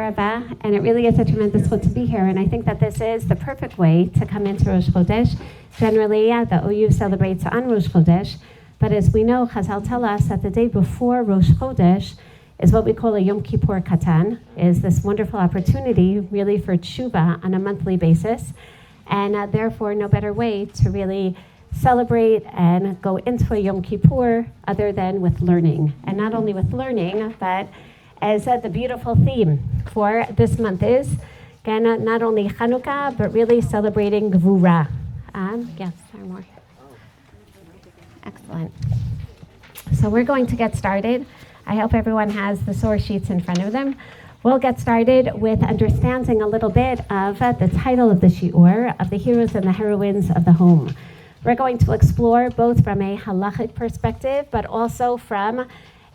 Rabba, and it really is a tremendous zchut to be here. And I think that this is the perfect way to come into Rosh Chodesh. Generally, the OU celebrates on Rosh Chodesh, but as we know, Chazal tell us that the day before Rosh Chodesh is what we call a Yom Kippur Katan, is this wonderful opportunity really for tshuva on a monthly basis, and therefore no better way to really celebrate and go into a Yom Kippur other than with learning. And not only with learning, but as the beautiful theme for this month is, again, not only Chanukah, but really celebrating Gvura. Yes, there are more. Excellent. So we're going to get started. I hope everyone has the source sheets in front of them. We'll get started with understanding a little bit of the title of the shiur, of the heroes and the heroines of the home. We're going to explore both from a halachic perspective, but also from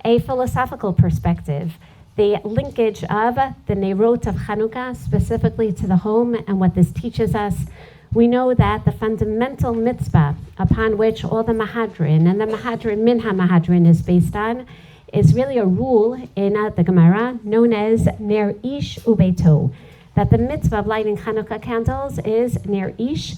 a philosophical perspective, the linkage of the Neirot of Chanukah specifically to the home and what this teaches us. We know that the fundamental mitzvah upon which all the Mahadrin and the Mahadrin Min HaMahadrin is based on is really a rule in the Gemara known as Ner Ish Ubeito, that the mitzvah of lighting Chanukah candles is Ner Ish,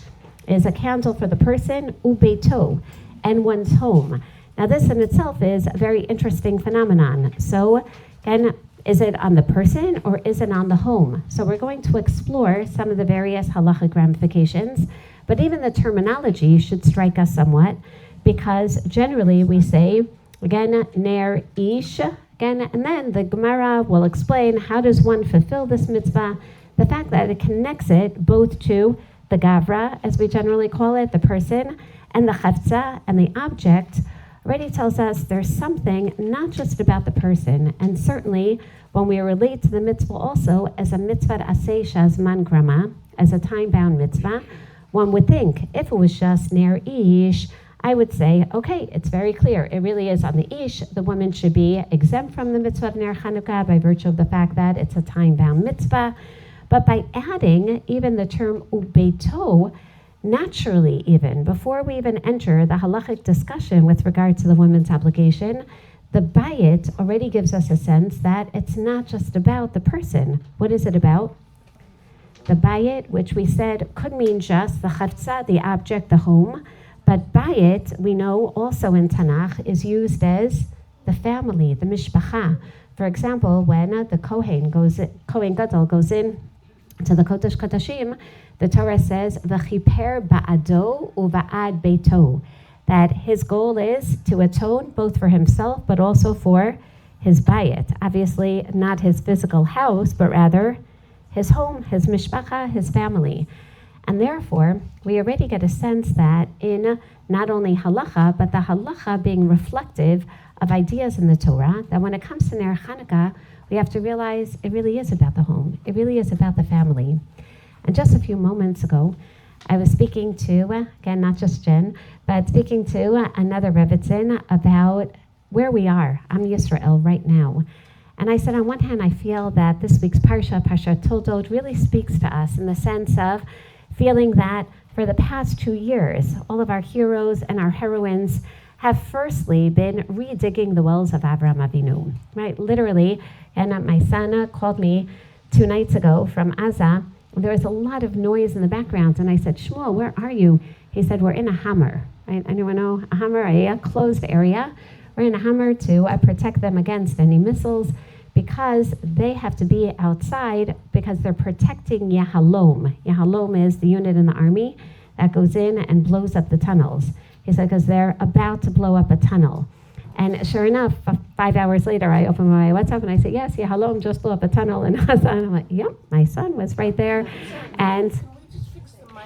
is a candle for the person, Ubeito, and one's home. Now this in itself is a very interesting phenomenon. So again, is it on the person or is it on the home? So we're going to explore some of the various halachic ramifications, but even the terminology should strike us somewhat, because generally we say, again, Ner Ish, again, and then the Gemara will explain how does one fulfill this mitzvah, the fact that it connects it both to the Gavra, as we generally call it, the person, and the Chavtza, and the object, already tells us there's something not just about the person, and certainly when we relate to the mitzvah also as a mitzvah aseh shazman grama, as a time-bound mitzvah, one would think if it was just Ner Ish, I would say, okay, it's very clear. It really is on the Ish. The woman should be exempt from the mitzvah of Ner Chanukah by virtue of the fact that it's a time-bound mitzvah. But by adding even the term Ubeito, naturally even, before we even enter the halachic discussion with regard to the woman's obligation, the bayit already gives us a sense that it's not just about the person. What is it about? The bayit, which we said could mean just the chavtza, the object, the home, but bayit, we know also in Tanakh, is used as the family, the mishpacha. For example, when the Kohen Gadol goes in to the Kodesh Kodashim, the Torah says, "V'chiper ba'ado uva'ad beito," that his goal is to atone both for himself but also for his bayit. Obviously, not his physical house, but rather his home, his mishpacha, his family. And therefore, we already get a sense that in not only halacha, but the halacha being reflective of ideas in the Torah, that when it comes to Ner Chanukah, we have to realize it really is about the home. It really is about the family. And just a few moments ago, I was speaking to, again, not just Jen, but speaking to another Rebbitzin about where we are, OUisrael, right now. And I said, on one hand, I feel that this week's Parsha Toldot, really speaks to us in the sense of feeling that for the past 2 years, all of our heroes and our heroines have firstly been redigging the wells of Avraham Avinu, right? Literally, and my son called me 2 nights ago from Gaza. There was a lot of noise in the background, and I said, Shmuel, where are you? He said, we're in a hammer, right? Anyone know a hammer, a closed area? We're in a hammer to protect them against any missiles, because they have to be outside because they're protecting Yahalom. Yahalom is the unit in the army that goes in and blows up the tunnels. He said, because they're about to blow up a tunnel. And sure enough, 5 hours later, I opened my WhatsApp and I said, yes, Yahalom just blew up a tunnel in Gaza. And I'm like, yep, my son was right there. And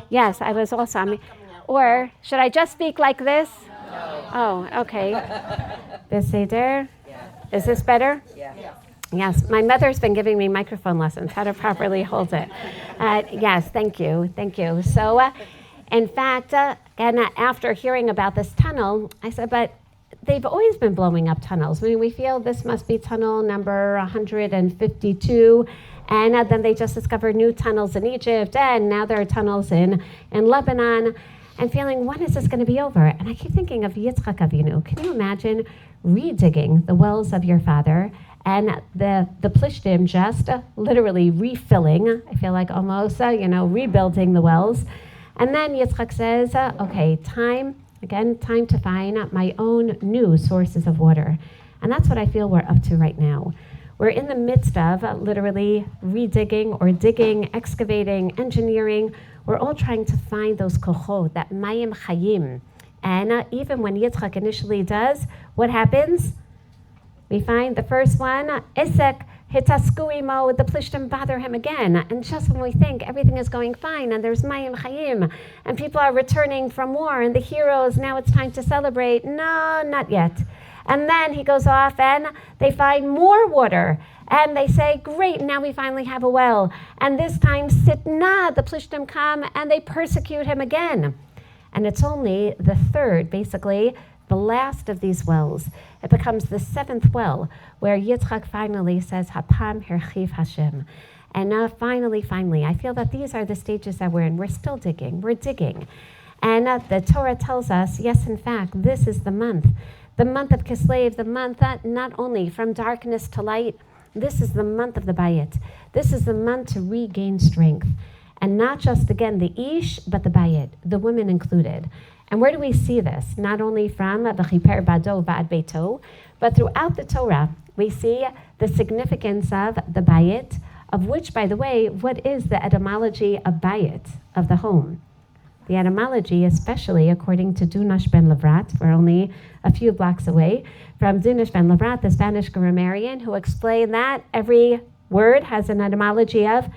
yes, I was also, or should I just speak like this? No. Oh, okay. This Seder? Is this better? Yeah. Yes, my mother's been giving me microphone lessons, how to properly hold it. Yes, thank you. So, in fact, and after hearing about this tunnel, I said, but they've always been blowing up tunnels. I mean, we feel this must be tunnel number 152, and then they just discovered new tunnels in Egypt, and now there are tunnels in Lebanon, and feeling, when is this going to be over? And I keep thinking of Yitzchak Avinu. Can you imagine redigging the wells of your father and the plishtim just literally refilling, I feel like almost, rebuilding the wells. And then Yitzchak says, okay, time to find my own new sources of water. And that's what I feel we're up to right now. We're in the midst of literally redigging or digging, excavating, engineering. We're all trying to find those kochot, that mayim chayim. And even when Yitzchak initially does, what happens? We find the first one, Isek hitasku imo, the plishtim bother him again. And just when we think everything is going fine and there's mayim chayim and people are returning from war and the heroes, now it's time to celebrate. No, not yet. And then he goes off and they find more water. And they say, great, now we finally have a well. And this time, Sitna, the plishtim come and they persecute him again. And it's only the third, basically, the last of these wells. It becomes the seventh well, where Yitzchak finally says, Hapam herchiv Hashem. And finally, I feel that these are the stages that we're in. We're still digging. We're digging. And the Torah tells us, yes, in fact, this is the month of Kislev, the month that not only from darkness to light, this is the month of the Bayit. This is the month to regain strength. And not just, again, the Ish, but the Bayit, the women included. And where do we see this? Not only from V'chiper bado v'beito, but throughout the Torah, we see the significance of the Bayit, of which, by the way, what is the etymology of Bayit, of the home? The etymology, especially according to Dunash ben Levrat, we're only a few blocks away from Dunash ben Levrat, the Spanish grammarian, who explained that every word has an etymology of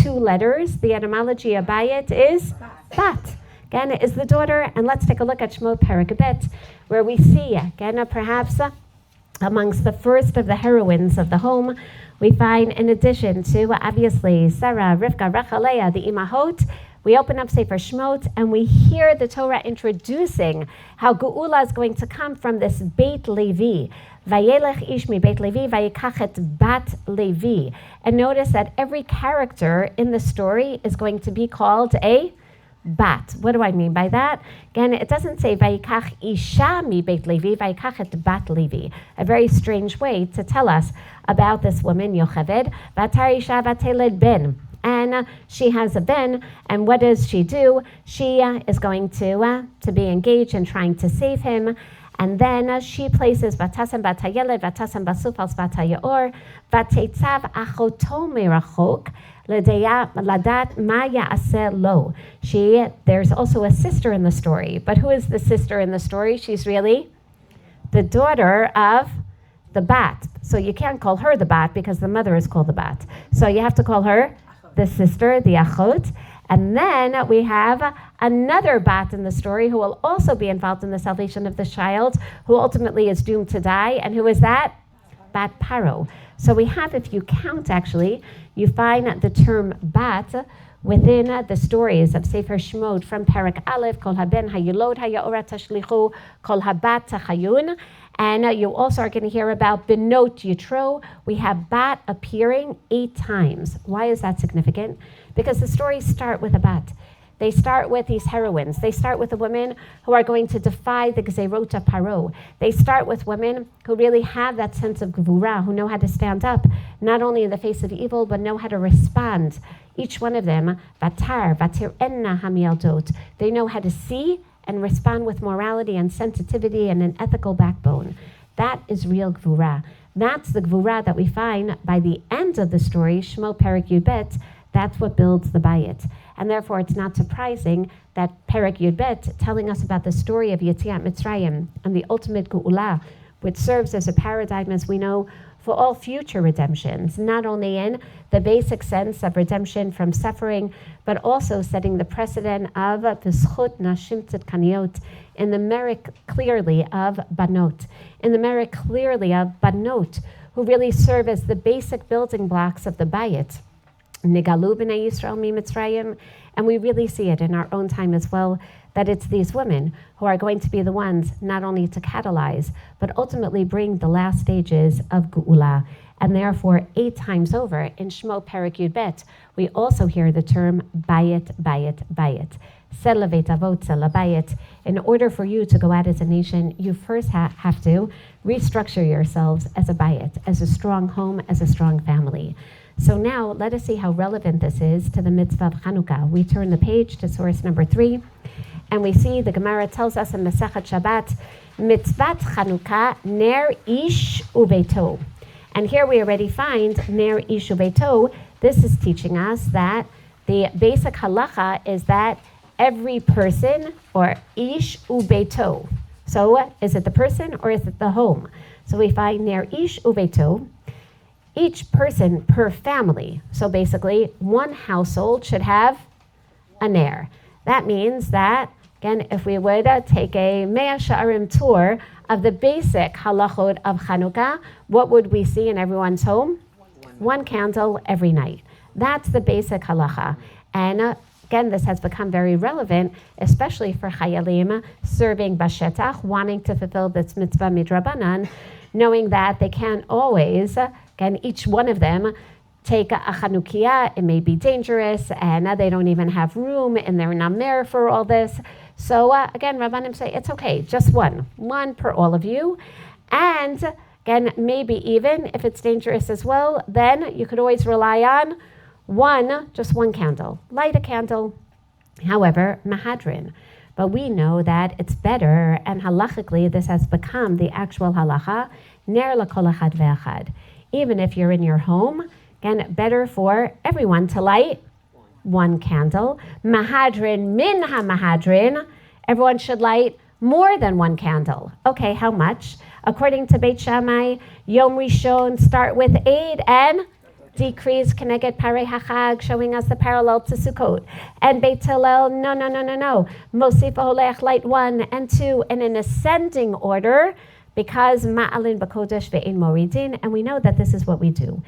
2 letters. The etymology of Bayit is Bat. Again, is the daughter. And let's take a look at Shemot Perek Bet, where we see, again, perhaps amongst the first of the heroines of the home, we find, in addition to, obviously, Sarah, Rivka, Rachel, Leah, the Imahot, we open up Sefer Shemot and we hear the Torah introducing how Geula is going to come from this Beit Levi. Vayelech ish mi Beit Levi, vayikach et bat Levi. And notice that every character in the story is going to be called a bat. What do I mean by that? Again, it doesn't say vayikach isha mi Beit Levi, vayikach et bat Levi. A very strange way to tell us about this woman, Yocheved. Vatar isha vateled ben. And she has a ben, and what does she do? She is going to be engaged in trying to save him, and then she places Vatasam Batayeled, Vatasam Basufal Batayor, Vatetzav Achoto Merachok, Ladat Maya Ase Lo. There's also a sister in the story, but who is the sister in the story? She's really the daughter of the bat. So you can't call her the bat because the mother is called the bat. So you have to call her the sister, the achot. And then we have another bat in the story who will also be involved in the salvation of the child, who ultimately is doomed to die. And who is that? Bat Paro. So we have, if you count actually, you find the term bat within the stories of Sefer Shemot from Perek Aleph, Kol haben hayilod hayaora tashlichu, Kol habat tachayun. And you also are going to hear about Benot Yitro. We have bat appearing 8 times. Why is that significant? Because the stories start with a bat. They start with these heroines. They start with the women who are going to defy the Gzerot of Paro. They start with women who really have that sense of Gvura, who know how to stand up, not only in the face of evil, but know how to respond. Each one of them, Vatar, Vatir Enna Hamialdot, they know how to see and respond with morality and sensitivity and an ethical backbone. That is real Gvura. That's the Gvura that we find by the end of the story, Shemot Perek Yud Bet. That's what builds the Bayit. And therefore, it's not surprising that Perek Yud Bet, telling us about the story of Yetziat Mitzrayim and the ultimate Geula, which serves as a paradigm, as we know, for all future redemptions, not only in the basic sense of redemption from suffering, but also setting the precedent of V'schut Nashim Tzidkaniot, in the merit clearly of Banot, in the merit clearly of Banot, who really serve as the basic building blocks of the Bayit. Nigalu b'nei Yisrael miMitzrayim, and we really see it in our own time as well, that it's these women who are going to be the ones not only to catalyze, but ultimately bring the last stages of Geula. And therefore, 8 times over in Shmo Perek Yud Bet, we also hear the term bayit, bayit, bayit. Selavet avot selabayit. In order for you to go out as a nation, you first have to restructure yourselves as a bayit, as a strong home, as a strong family. So now, let us see how relevant this is to the mitzvah of Chanukah. We turn the page to source number 3, and we see the Gemara tells us in Masechet Shabbat, mitzvat Chanukah ner ish ubeito. And here we already find ner ish ubeito. This is teaching us that the basic halacha is that every person, or ish ubeito. So is it the person or is it the home? So we find ner ish ubeito. Each person per family. So basically, one household should have a ner. That means that, again, if we would take a Mea Sha'arim tour of the basic halachot of Chanukah, what would we see in everyone's home? One candle every night. That's the basic halacha. And again, this has become very relevant, especially for Chayalim serving Bashetach, wanting to fulfill this mitzvah midrabanan, knowing that they can't always, again, each one of them take a Chanukiah. It may be dangerous, and they don't even have room in their namer for all this. So again, Rabbanim say it's okay, just one per all of you. And again, maybe even if it's dangerous as well, then you could always rely on just one candle. Light a candle, however, mahadrin. But we know that it's better, and halachically this has become the actual halacha, ner lakol echad ve'echad. Even if you're in your home, again, better for everyone to light one candle. Mahadrin min ha-mahadrin, everyone should light more than one candle. Okay, how much? According to Beit Shammai, Yom Rishon, start with 8 and decrease Keneged Parei HaChag, showing us the parallel to Sukkot. And Beit Hillel, no. Mosif Holech, light 1 and 2 in an ascending order, because Ma'alin B'Kodesh Ve'ein Moridin, and we know that this is what we do.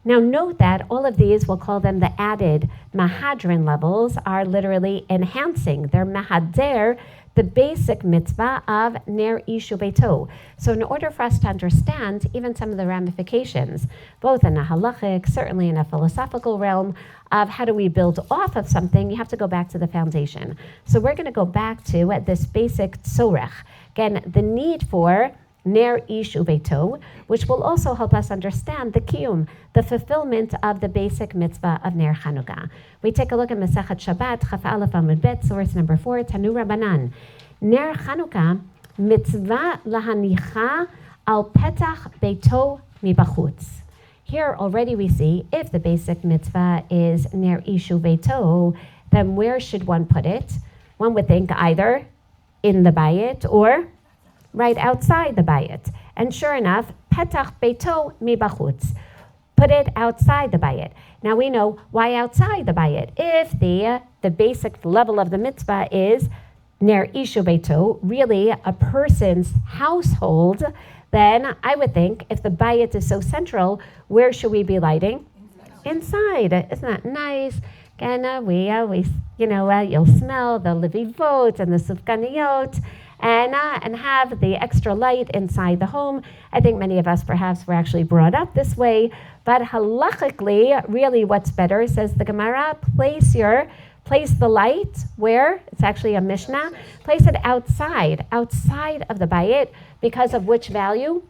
Now note that all of these, we'll call them the added Mahadrin levels, are literally enhancing. They're Mahader, the basic mitzvah of Ner Ish Ubeito. So in order for us to understand even some of the ramifications, both in a halachic, certainly in a philosophical realm, of how do we build off of something, you have to go back to the foundation. So we're going to go back to this basic TORAH. Again, the need for Ner Ish Ubeito, which will also help us understand the kiyum, the fulfillment of the basic mitzvah of Ner Chanukah. We take a look at Masechet Shabbat, Chaf Aleph Amud Bet, source number 4, Tanu Rabbanan. Ner Chanukah, mitzvah lahanicha al petach beito mibachutz. Here already we see, if the basic mitzvah is Ner Ish Ubeito, then where should one put it? One would think either in the bayit or right outside the bayit. And sure enough, petach beito mibachutz. Put it outside the bayit. Now we know why outside the bayit. If the basic level of the mitzvah is ner ishu beito, really a person's household, then I would think if the bayit is so central, where should we be lighting? Inside. Isn't that nice? Again, you'll smell the levivot and the sufganiyot, and have the extra light inside the home. I think many of us perhaps were actually brought up this way, but halachically, really what's better, says the Gemara, place the light where, it's actually a Mishnah, place it outside of the bayit, because of which value?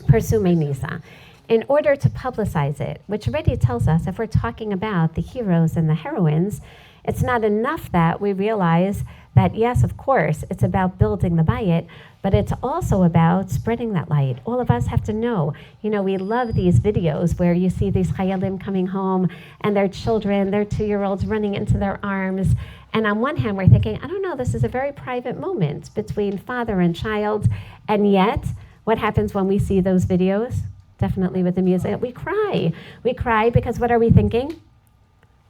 Persume nisa. In order to publicize it, which already tells us if we're talking about the heroes and the heroines, it's not enough that we realize that, yes, of course, it's about building the bayit, but it's also about spreading that light. All of us have to know. We love these videos where you see these chayalim coming home and their children, their 2-year-olds running into their arms. And on one hand, we're thinking, I don't know, this is a very private moment between father and child. And yet, what happens when we see those videos? Definitely with the music, we cry. We cry because what are we thinking?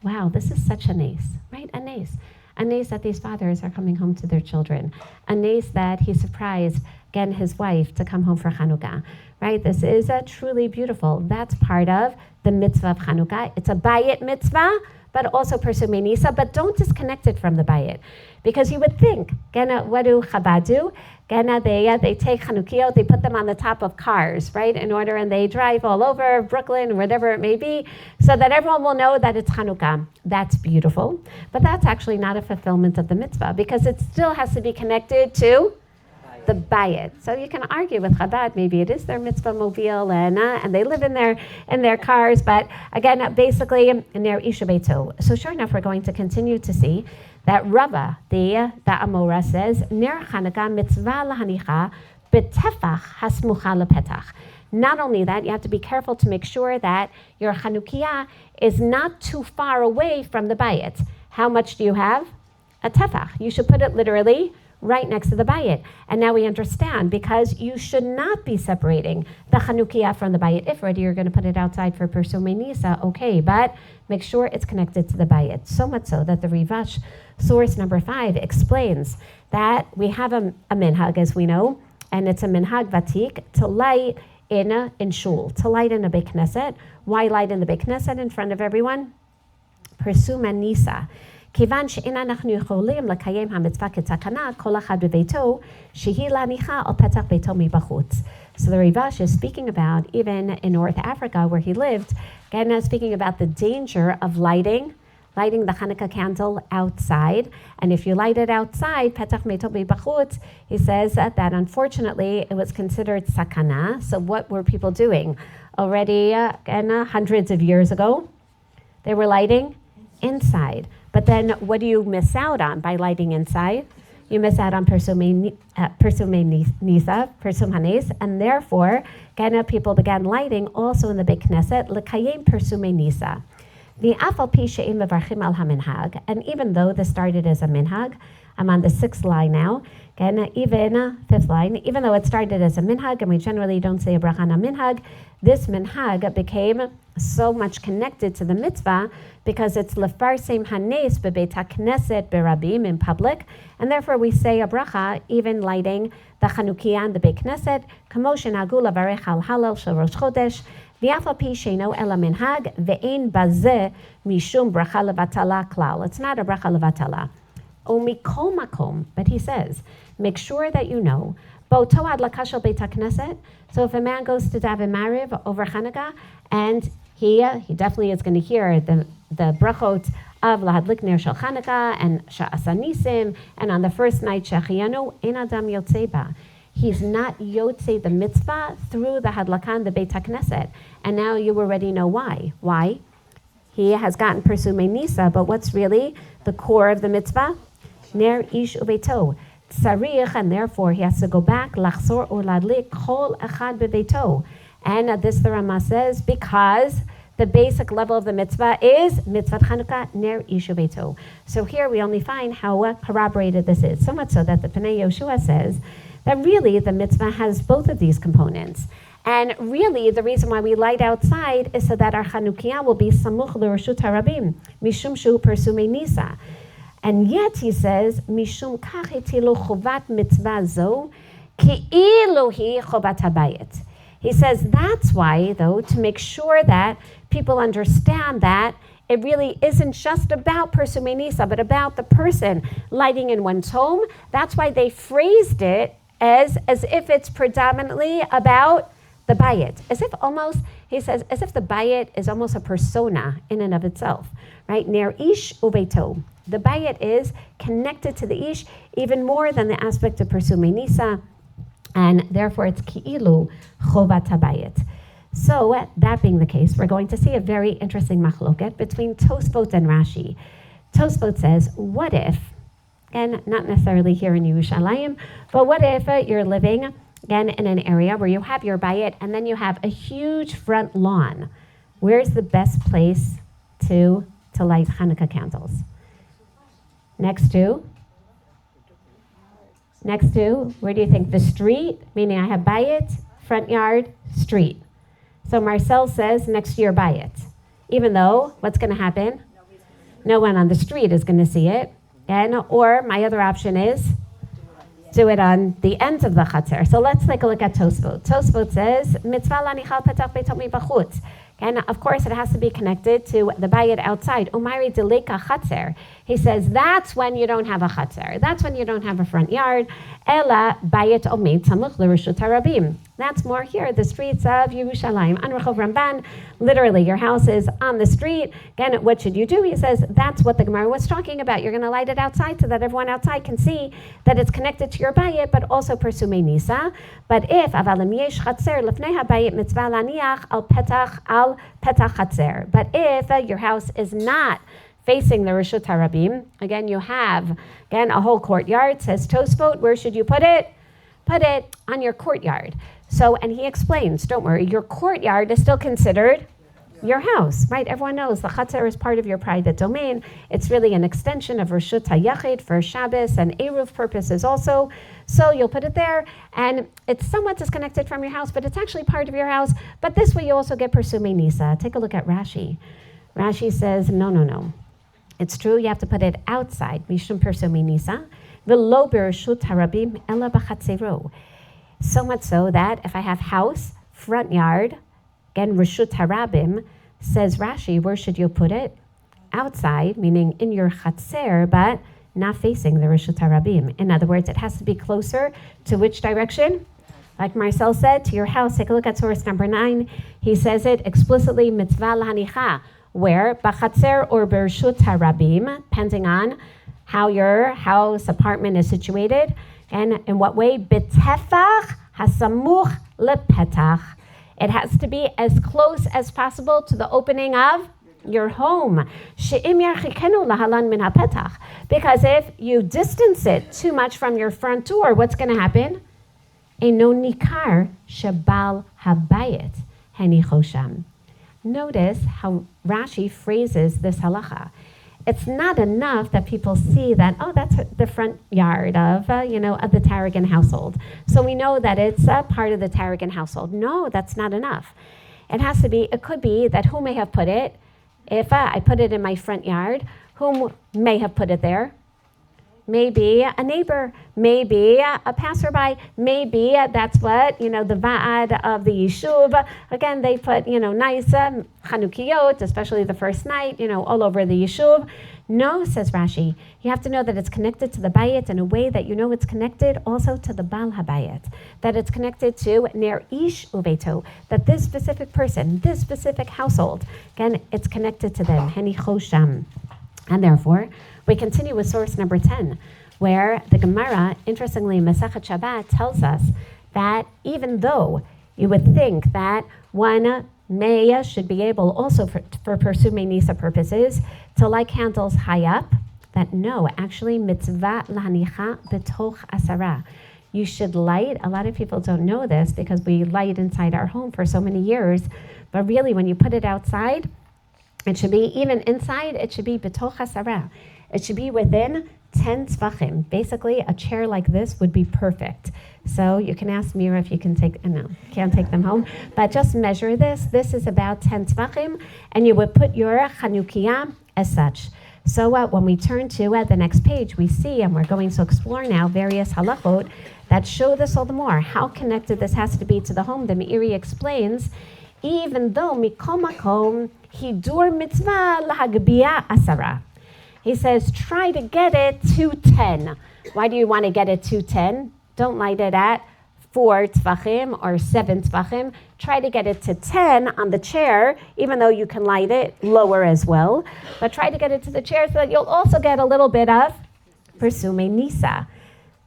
Wow, this is such a nace, right? A nace. A nace that these fathers are coming home to their children. A nace that he's surprised again, his wife to come home for Hanukkah, right? This is truly beautiful. That's part of the mitzvah of Hanukkah. It's a bayit mitzvah, but also Persumei Nisa, but don't disconnect it from the bayit. Because you would think, what do Chabad do? They take Chanukiot, they put them on the top of cars, right, and they drive all over Brooklyn, whatever it may be, so that everyone will know that it's Hanukkah. That's beautiful, but that's actually not a fulfillment of the mitzvah, because it still has to be connected to the bayit. So you can argue with Chabad, maybe it is their mitzvah mobile, and they live in their cars, but again, basically, near Vbito. So sure enough, we're going to continue to see that Rava, the Amora, says, Ner Chanukah mitzvah lahanicha betefach hasmucha lepetach. Not only that, you have to be careful to make sure that your Chanukiah is not too far away from the bayit. How much do you have? A tefach. You should put it literally right next to the bayit. And now we understand, because you should not be separating the Chanukiah from the bayit. If already you're going to put it outside for Persumei Nisa, okay, but make sure it's connected to the bayit. So much so that the Rivash, source number 5, explains that we have a minhag, as we know, and it's a minhag vatik, to light in shul, to light in a Beit Knesset. Why light in the Beit Knesset in front of everyone? Persumei Nisa. כיוון שאין אנחנו יכולים לקיים המצווה כתקנה, כל אחד בביתו, שהיא להניחה על פתח ביתו מבחוץ. So the Rivash is speaking about, even in North Africa where he lived, again speaking about the danger of lighting the Hanukkah candle outside. And if you light it outside, petach beito mibachutz, he says that unfortunately it was considered sakana. So what were people doing? Already hundreds of years ago, they were lighting inside. But then what do you miss out on by lighting inside? You miss out on Persumei Nisa, Persum Hanes, and therefore, people began lighting also in the Beit Knesset, L'kayem Persumei Nisa. The Afal Pi She'im Mevarchim Al HaMinhag, and even though this started as a minhag, I'm on the 6th line now, even 5th line, even though it started as a minhag, and we generally don't say a bracha on a minhag, this minhag became so much connected to the mitzvah because it's lefarsem hanes bebeit hakneset berabim, in public, and therefore we say a bracha even lighting the Chanukiah in the Beit Knesset, kamo shenagu lavarech al halal shel Rosh Chodesh, v'af al pi sheino ela minhag ve'ein bazeh mishum bracha levatala klal. It's not a bracha levatala. Umikol makom, but he says, make sure that you know, bo'to ad lakashel Beit HaKnesset. So if a man goes to daven Mariv over Hanukkah, and he definitely is going to hear the brachot of Lahadlik Ner Shel Hanukkah and Sha'asa Nisim, and on the first night Shechianu, Ein Adam Yotzei Ba. He's not Yotzei the mitzvah through the Hadlakan, the Beit HaKnesset. And now you already know why. Why? He has gotten Persumei Nisa, but what's really the core of the mitzvah? Ner Ish Ubeito. Tzarich, and therefore he has to go back, Lachzor Uladlik Chol Echad Bebeito. And this the Rama says, because the basic level of the mitzvah is mitzvah Chanukah ner ishu beito. So here we only find how corroborated this is. So much so that the Pnei Yoshua says that really the mitzvah has both of these components. And really the reason why we light outside is so that our Chanukiah will be samuch l'reshut harabim, mishum shu persumei nisa. And yet he says, mishum kach hetilu chovat mitzvah zo, ki'ilu hi chovat habayit. He says that's why, though, to make sure that people understand that it really isn't just about Persumei Nisa, but about the person lighting in one's home. That's why they phrased it as if it's predominantly about the bayit. As if almost, he says, as if the bayit is almost a persona in and of itself, right? Ner ish ubeito. The bayit is connected to the ish even more than the aspect of Persumei Nisa, and therefore it's ki'ilu chovat habayit. So that being the case, we're going to see a very interesting machloket between Tosfot and Rashi. Tosfot says, what if, and not necessarily here in Yerushalayim, but what if you're living, again, in an area where you have your bayit and then you have a huge front lawn? Where's the best place to light Hanukkah candles? Next to, where do you think? The street, meaning I have bayit, front yard, street. So Marcel says next to your bayit. Even though, what's going to happen? No one on the street is going to see it. Or my other option is do it on the ends of the chatzer. So let's take a look at Tosfot. Tosfot says, mitzvah lanicha petach beito mibachutz. And of course, it has to be connected to the bayit outside. Umari deleka chatzer. He says that's when you don't have a chatzer. That's when you don't have a front yard. Ela bayit omed tamuch l'reshut harabim. That's more here, the streets of Yerushalayim. An Rechov Ramban, literally, your house is on the street. Again, what should you do? He says that's what the Gemara was talking about. You're going to light it outside so that everyone outside can see that it's connected to your bayit, but also Persumei Nisa. But if avalim yesh chatzer lefnei habayit mitzvah laniach al petach chatzer. But if your house is not facing the Reshut Harabim, again, you have a whole courtyard. Says Tosfot, where should you put it? Put it on your courtyard. So, and he explains, don't worry, your courtyard is still considered your house, right? Everyone knows the chatzer is part of your private domain. It's really an extension of Reshut HaYachid for Shabbos and Eruv purposes also. So you'll put it there, and it's somewhat disconnected from your house, but it's actually part of your house. But this way you also get Persumei Nisa. Take a look at Rashi. Rashi says, no. It's true, you have to put it outside. Mishum Persumei Nisa. V'lo b'Reshut Harabim ela b'chatzero. So much so that if I have house, front yard, again, Reshut Harabim, says Rashi, where should you put it? Outside, meaning in your chatzer, but not facing the Reshut Harabim. In other words, it has to be closer to which direction? Like Marcel said, to your house. Take a look at source number 9. He says it explicitly, mitzvah l'hanicha, where b'chatzer or b'Reshut Harabim, depending on how your house, apartment is situated, and in what way? B'tefach hasamuch lepetach. It has to be as close as possible to the opening of your home. She'im yarchikenu lahalan min hapetach. Because if you distance it too much from your front door, what's going to happen? Eino nikar shebal habayit henichosham. Notice how Rashi phrases this halacha. It's not enough that people see that, oh, that's the front yard of the Taragin household. So we know that it's a part of the Taragin household. No, that's not enough. It could be that who may have put it, if I put it in my front yard, who may have put it there? Maybe a neighbor, maybe a passerby, maybe that's what, the Va'ad of the Yishuv. Again, they put, nice Chanukiyot, especially the first night, all over the Yishuv. No, says Rashi, you have to know that it's connected to the Bayit in a way that it's connected also to the Bal HaBayit, that it's connected to Ner Ish Uveto, that this specific person, this specific household, again, it's connected to them, Heni Chosham. And therefore, we continue with source number 10, where the Gemara, interestingly, Masechet Shabbat tells us that even though you would think that one should be able also for Persumei Nisa purposes to light candles high up, that no, actually mitzvah l'hanicha b'toch asara. You should light, a lot of people don't know this because we light inside our home for so many years, but really when you put it outside, it should be, even inside, it should be b'toch hasara. It should be within 10 tzvachim. Basically, a chair like this would be perfect. So you can ask Mira if you can can't take them home. But just measure this. This is about 10 tzvachim, and you would put your chanukiyah as such. So when we turn to the next page, we see, and we're going to explore now, various halachot that show this all the more, how connected this has to be to the home. The Meiri explains, even though mikol makom hidur mitzvah lahagbiya asara. He says, try to get it to 10. Why do you want to get it to 10? Don't light it at 4 tzvachim or 7 tzvachim. Try to get it to 10 on the chair, even though you can light it lower as well. But try to get it to the chair so that you'll also get a little bit of Persumei Nisa.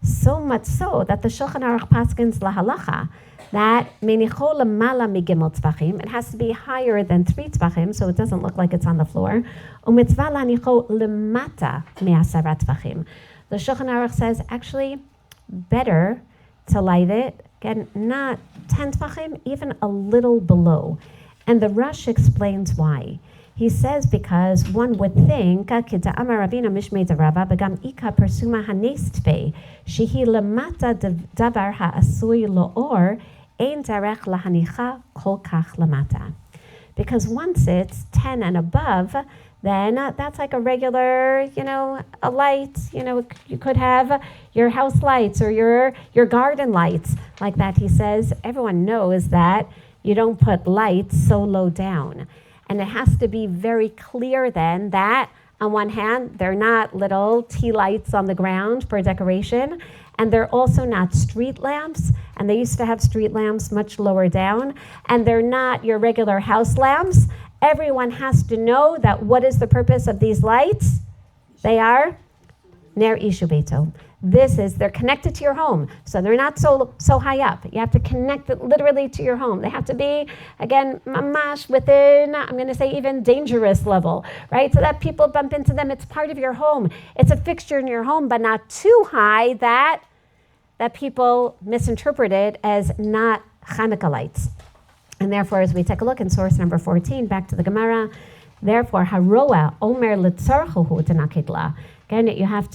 So much so that the Shulchan Aruch paskins lahalacha that menicho lemala migimel tzvachim, it has to be higher than 3 tzvachim, so it doesn't look like it's on the floor. Umitzvah lanicho lemata me'asara tzvachim. The Shulchan Aruch says, actually, better to light it, again, not 10 tzvachim, even a little below. And the Rush explains why. He says because one would think, Kida Amar Ravina Mishmei Darava, Begam Ika Persuma Hanestve, Shehi Lemata Davar Ha'asui Lo'or, Ein Darech Lahanicha Kol Kach Lamata. Because once it's 10 and above, then that's like a regular, a light. You could have your house lights or your garden lights like that. He says everyone knows that you don't put lights so low down. And it has to be very clear then that on one hand, they're not little tea lights on the ground for decoration, and they're also not street lamps, and they used to have street lamps much lower down, and they're not your regular house lamps. Everyone has to know that what is the purpose of these lights? They are ner ishu beito. They're connected to your home, so they're not so high up. You have to connect it literally to your home. They have to be, again, mamash within, I'm going to say even dangerous level, right? So that people bump into them. It's part of your home. It's a fixture in your home, but not too high that people misinterpret it as not Hanukkah lights. And therefore, as we take a look in source number 14, back to the Gemara, therefore, haroa omer litzarchuhu tenakidla. Again, you have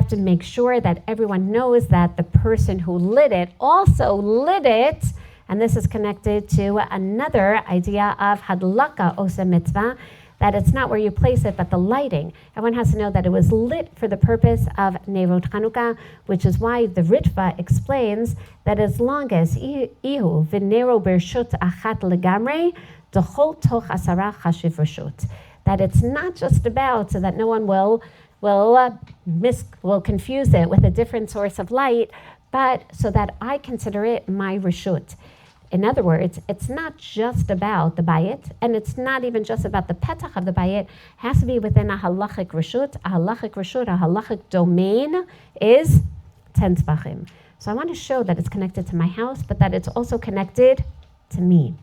to make sure that everyone knows that the person who lit it also lit it, and this is connected to another idea of hadlaka osa mitzvah, that it's not where you place it, but the lighting. Everyone has to know that it was lit for the purpose of Nerot Chanukah, which is why the Ritva explains that as long as ihu v'nero bershut achat legamre, dechol toch asara chashiv reshut, that it's not just about so that no one will confuse it with a different source of light, but so that I consider it my reshut. In other words, it's not just about the bayit, and it's not even just about the petach of the bayit. It has to be within a halachic reshut. A halachic domain is 10 tzvachim. So I want to show that it's connected to my house, but that it's also connected to me.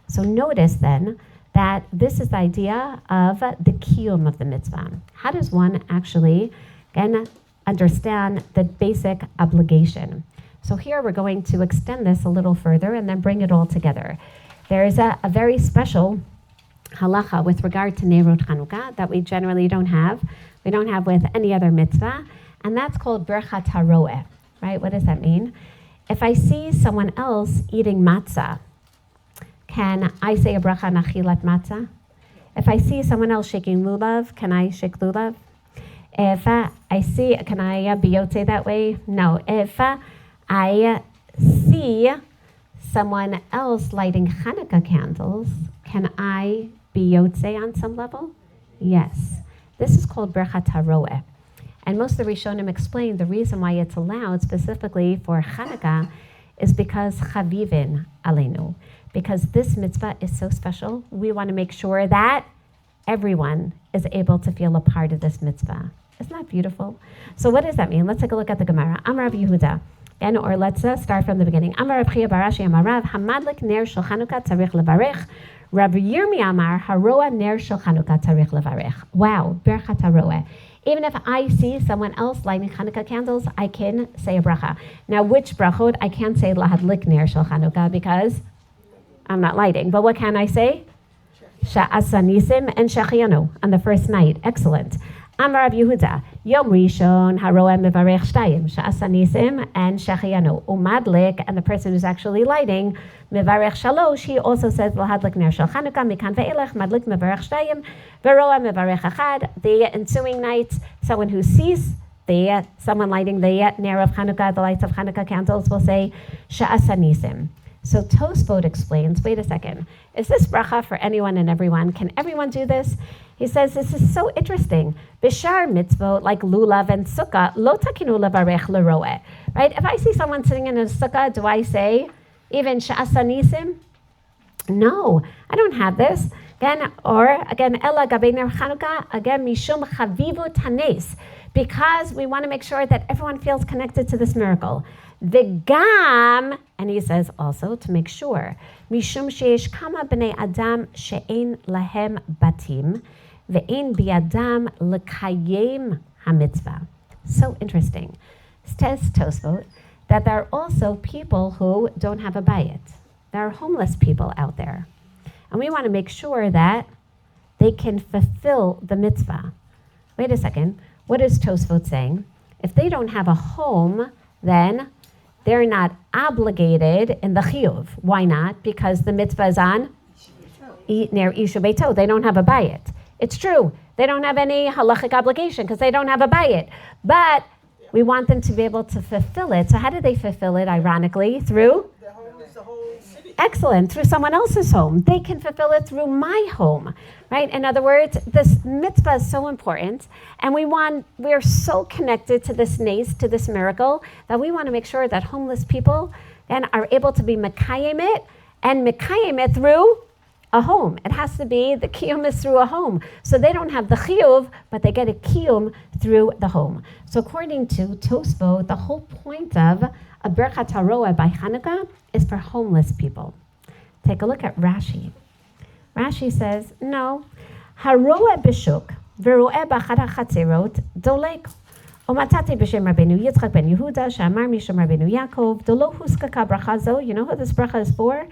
So notice then that this is the idea of the kiyum of the mitzvah. How does one actually, again, understand the basic obligation? So here we're going to extend this a little further and then bring it all together. There is a very special halacha with regard to Nerot Chanukah that we generally don't have. We don't have with any other mitzvah, and that's called birchat haroeh, right? What does that mean? If I see someone else eating matzah, can I say a bracha nachilat matzah? If I see someone else shaking lulav, can I shake lulav? If I see, can I biyote that way? No. If I see someone else lighting Hanukkah candles, can I biyote on some level? Yes. This is called birchat haroeh. And most of the Rishonim explain the reason why it's allowed specifically for Hanukkah is because chavivin aleinu. Because this mitzvah is so special, we want to make sure that everyone is able to feel a part of this mitzvah. Isn't that beautiful? So what does that mean? Let's take a look at the Gemara. Amar Rav Yehuda. Or let's start from the beginning. Amar Rav Chia Barashi Amar Rav Hamadlik Ner Shel Chanukah Tzarich Levarech. Rav Yirmi Amar Haroa Ner Shel Chanukah Tzarich Levarech. Wow, Birchat Haroeh. Even if I see someone else lighting Hanukkah candles, I can say a bracha. Now, which brachot? I can't say Lahadlik Ner Shel Chanukah because I'm not lighting. But what can I say? Sha'asa Nisim and Shechianu on the first night. Excellent. Amar Rav Yehuda, Yom Rishon Haroeh Mevarech Shtayim, Sha'asa Nisim and Shechianu. Umadlik, and the person who's actually lighting Mevarech Shalosh, he also says Lahadlik Ner Shel Chanukah Mikan Ve'elech Madlik Mevarech Shtayim Veroah Mevarech Achad. The ensuing nights, someone who sees someone lighting the Ner of Chanukah, the lights of Chanukah candles, will say Sha'asa Nisim. So Tosfot explains, wait a second, is this bracha for anyone and everyone? Can everyone do this? He says, this is so interesting. Bishar mitzvot, like lulav and sukkah, lo takinu levarech leroeh. Right? If I see someone sitting in a sukkah, do I say, even sha'asa nisim? No, I don't have this. Again, ela gabei ner Chanukah, again, mishum chavivut hanes, because we want to make sure that everyone feels connected to this miracle. V'gam, and he says also to make sure, mishum sheish kama b'nei adam she'ein lahem batim, ve'ein bi'adam l'kayem hamitzvah. So interesting. Says Tosfot that there are also people who don't have a bayit. There are homeless people out there. And we want to make sure that they can fulfill the mitzvah. Wait a second. What is Tosfot saying? If they don't have a home, then they're not obligated in the chiyuv. Why not? Because the mitzvah is on near Isha Beito. They don't have a bayit. It's true. They don't have any halachic obligation because they don't have a bayit. But we want them to be able to fulfill it. So how do they fulfill it, ironically? Through? Their home is the whole city. Excellent. Through someone else's home. They can fulfill it through my home, right? In other words, this mitzvah is so important, and we're so connected to this nace, to this miracle, that we want to make sure that homeless people then are able to be mekayim it, and mekayim it through a home. It has to be, the kiyum is through a home. So they don't have the chiyuv, but they get a kiyum through the home. So according to Tosfot, the whole point of a Birchat HaRoeh by Hanukkah is for homeless people. Take a look at Rashi. Rashi says, no, HaRoeh b'shuk, v'roeh b'achad ha'chatzerot, dolek. Omatati b'shem Rabbeinu Yitzchak ben Yehuda, she'amar misham Rabbeinu Yaakov, dolo huskaka bracha zo. You know who this bracha is for?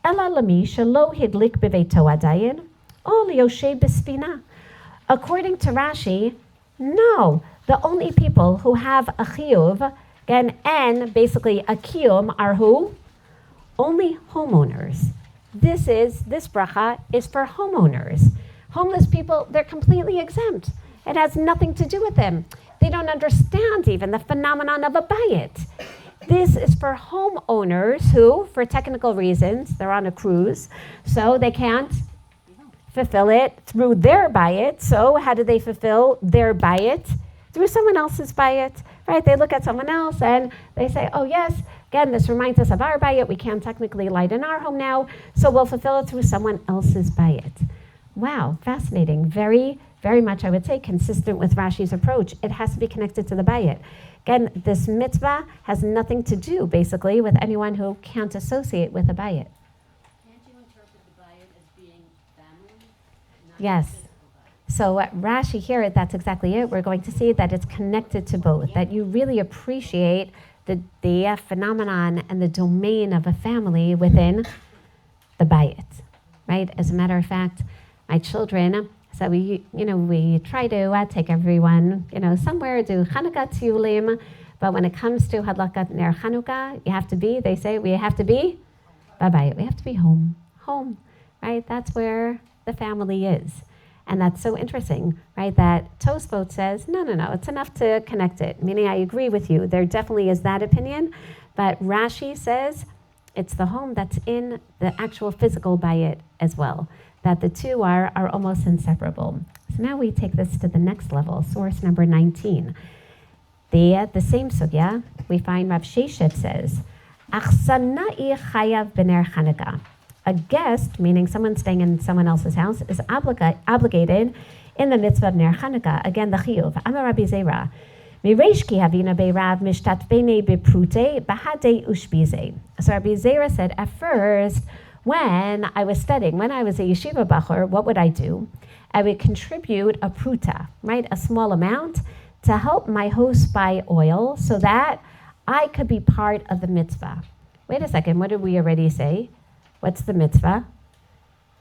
Ela lami shelo hidlik beveito adayin, o liyoshe b'spina. According to Rashi, no, the only people who have a chiyuv and basically a kiyum are who? Only homeowners. This bracha is for homeowners. Homeless people, they're completely exempt. It has nothing to do with them. They don't understand even the phenomenon of a bayit. This is for homeowners who, for technical reasons, they're on a cruise, so they can't fulfill it through their bayit. So how do they fulfill their bayit? Through someone else's bayit, right? They look at someone else and they say, oh yes, again, this reminds us of our bayit. We can't technically light in our home now, so we'll fulfill it through someone else's bayit. Wow, fascinating. Very, very much, I would say, consistent with Rashi's approach. It has to be connected to the bayit. Again, this mitzvah has nothing to do, basically, with anyone who can't associate with a bayit. Can't you interpret the bayit as being family? Yes. So Rashi here, that's exactly it. We're going to see that it's connected to both, that you really appreciate the phenomenon and the domain of a family within the bayit, right? As a matter of fact, my children, so we try to take everyone, somewhere, do Chanukah tiyulim, but when it comes to Hadlakat Ner Chanukah, we have to be bayit. We have to be home, right? That's where the family is. And that's so interesting, right? That Tosfot says, no, it's enough to connect it. Meaning I agree with you. There definitely is that opinion. But Rashi says it's the home that's in the actual physical bayit as well. That the two are almost inseparable. So now we take this to the next level, source number 19. The same sugya, we find Rav Sheshet says, Achsana'i chayav b'ner Chanukah. A guest, meaning someone staying in someone else's house, is obligated in the mitzvah of Ner Chanukah. Again, the chiyuv. Amar Rabbi Zera. Mireish ki havina beirav mishtat bene beprute bahade ushbize. So Rabbi Zera said, at first, when I was studying, when I was a yeshiva bachur, what would I do? I would contribute a pruta, right, a small amount, to help my host buy oil so that I could be part of the mitzvah. Wait a second, what did we already say? What's the mitzvah?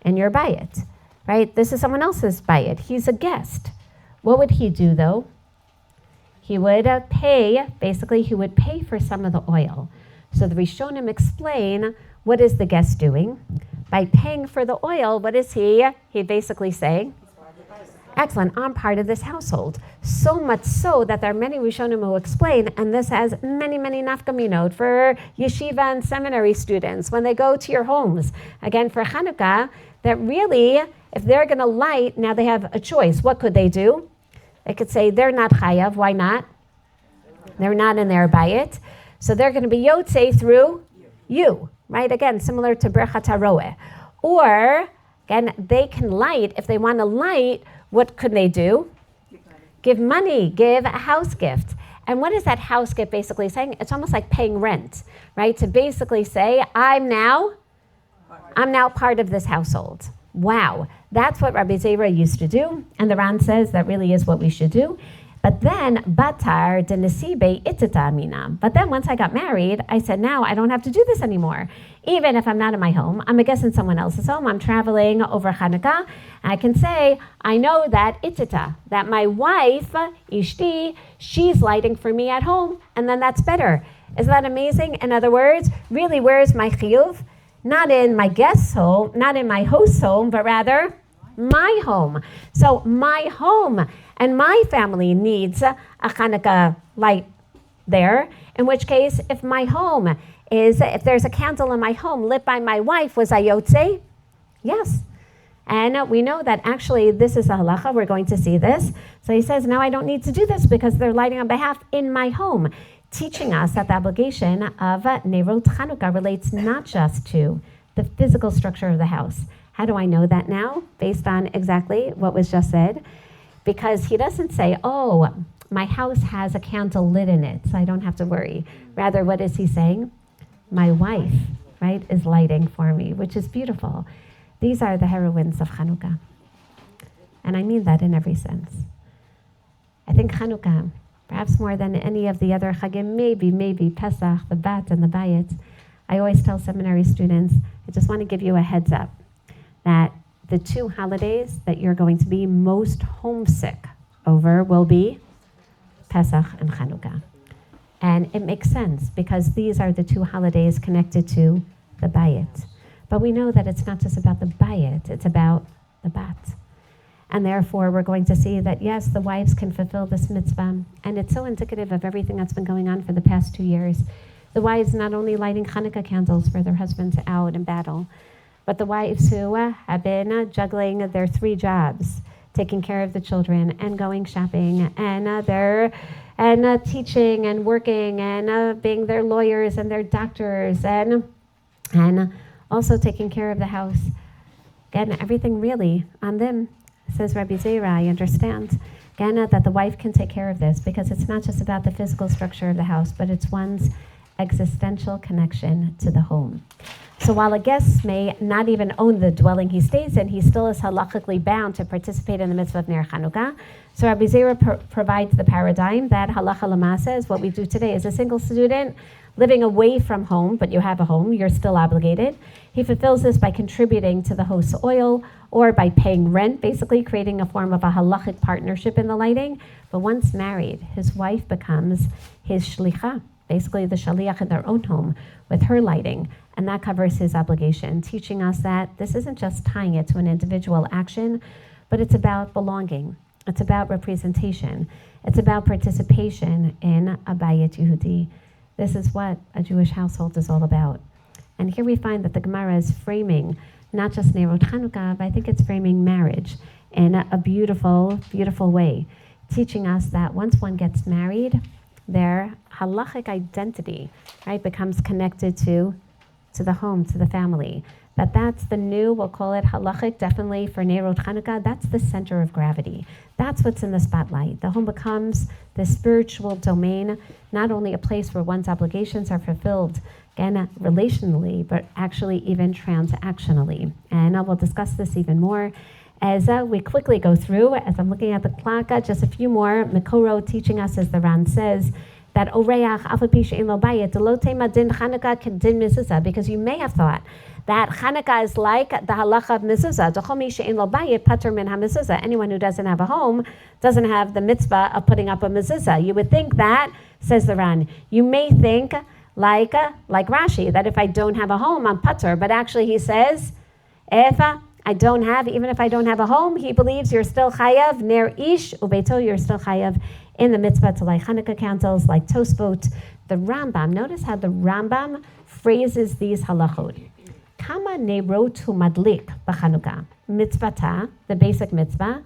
And your bayit, right? This is someone else's bayit. He's a guest. What would he do, though? He would pay for some of the oil. So the Rishonim explain, what is the guest doing? By paying for the oil, what is he? He basically saying, excellent, I'm part of this household. So much so that there are many Rishonim who explain, and this has many, many nafkaminot for yeshiva and seminary students when they go to your homes. Again, for Chanukah, that really, if they're going to light, now they have a choice. What could they do? They could say they're not chayav. Why not? They're not in their bayit. So they're going to be yotzei through you, right? Again, similar to Birchat HaRoeh. Or, again, they can light. If they want to light, what could they do? Give money, give a house gift. And what is that house gift basically saying? It's almost like paying rent, right? To basically say, I'm now part of this household. Wow, that's what Rabbi Zera used to do. And the Ran says that really is what we should do. But then, batar de nesibe itita amina. But then once I got married, I said, now I don't have to do this anymore. Even if I'm not in my home, I'm a guest in someone else's home, I'm traveling over Hanukkah, I can say, I know that itita, that my wife, Ishti, she's lighting for me at home, and then that's better. Isn't that amazing? In other words, really, where is my chiyuv? not in my guest's home, not in my host's home, but rather my home. So my home and my family needs a Hanukkah light there, in which case, if my home if there's a candle in my home lit by my wife, was I yotze? Yes. And we know that actually this is a halacha, we're going to see this. So he says, now I don't need to do this because they're lighting on behalf in my home, teaching us that the obligation of Nerot Chanukah relates not just to the physical structure of the house. How do I know that now? Based on exactly what was just said. Because he doesn't say, oh, my house has a candle lit in it, so I don't have to worry. Rather, what is he saying? My wife, right, is lighting for me, which is beautiful. These are the heroines of Chanukah. And I mean that in every sense. I think Chanukah, perhaps more than any of the other Chagim, maybe Pesach, the Bat and the Bayit, I always tell seminary students, I just want to give you a heads up that the two holidays that you're going to be most homesick over will be Pesach and Chanukah. And it makes sense because these are the two holidays connected to the Bayit. But we know that it's not just about the Bayit, it's about the Bat. And therefore, we're going to see that, yes, the wives can fulfill this mitzvah. And it's so indicative of everything that's been going on for the past 2 years. The wives not only lighting Hanukkah candles for their husbands out in battle, but the wives who have been juggling their 3 jobs, taking care of the children and going shopping, and teaching and working and being their lawyers and their doctors and also taking care of the house. Again, everything really on them. Says Rabbi Zera, I understand, again, that the wife can take care of this because it's not just about the physical structure of the house, but it's one's existential connection to the home. So while a guest may not even own the dwelling he stays in, he still is halachically bound to participate in the mitzvah of Ner Chanukah. So Rabbi Zera provides the paradigm that halacha lamasa is what we do today. As a single student living away from home, but you have a home, you're still obligated. He fulfills this by contributing to the host's oil or by paying rent, basically creating a form of a halachic partnership in the lighting. But once married, his wife becomes his shlicha, basically the shaliach in their own home with her lighting. And that covers his obligation, teaching us that this isn't just tying it to an individual action, but it's about belonging. It's about representation. It's about participation in a Bayit Yehudi. This is what a Jewish household is all about. And here we find that the Gemara is framing not just Nerot Chanukah, but I think it's framing marriage in a beautiful, beautiful way, teaching us that once one gets married, their halachic identity, right, becomes connected to the home, to the family. That's the new, we'll call it halachic, definitely for Nerot Chanukah, that's the center of gravity. That's what's in the spotlight. The home becomes the spiritual domain, not only a place where one's obligations are fulfilled, again, relationally, but actually even transactionally. And we'll discuss this even more as we quickly go through. As I'm looking at the clock, just a few more. Mikoro teaching us, as the Ran says, that oreach afapish in lo bayit lo tema din Chanukah kedin mezuzah, because you may have thought that Chanukah is like the halacha of mezuzah. D'chol mi she'ein lo bayit patur min hamezuzah. Anyone who doesn't have a home doesn't have the mitzvah of putting up a mezuzah. You would think that, says the Ran, you may think like Rashi, that if I don't have a home, I'm patur. But actually he says, if even if I don't have a home, he believes you're still chayav, ner ish, ubeito, you're still chayav in the mitzvah to light Hanukkah candles, like Tosfot. The Rambam, notice how the Rambam phrases these halachot. Kama nerotu madlik b'Chanukah, mitzvata, the basic mitzvah,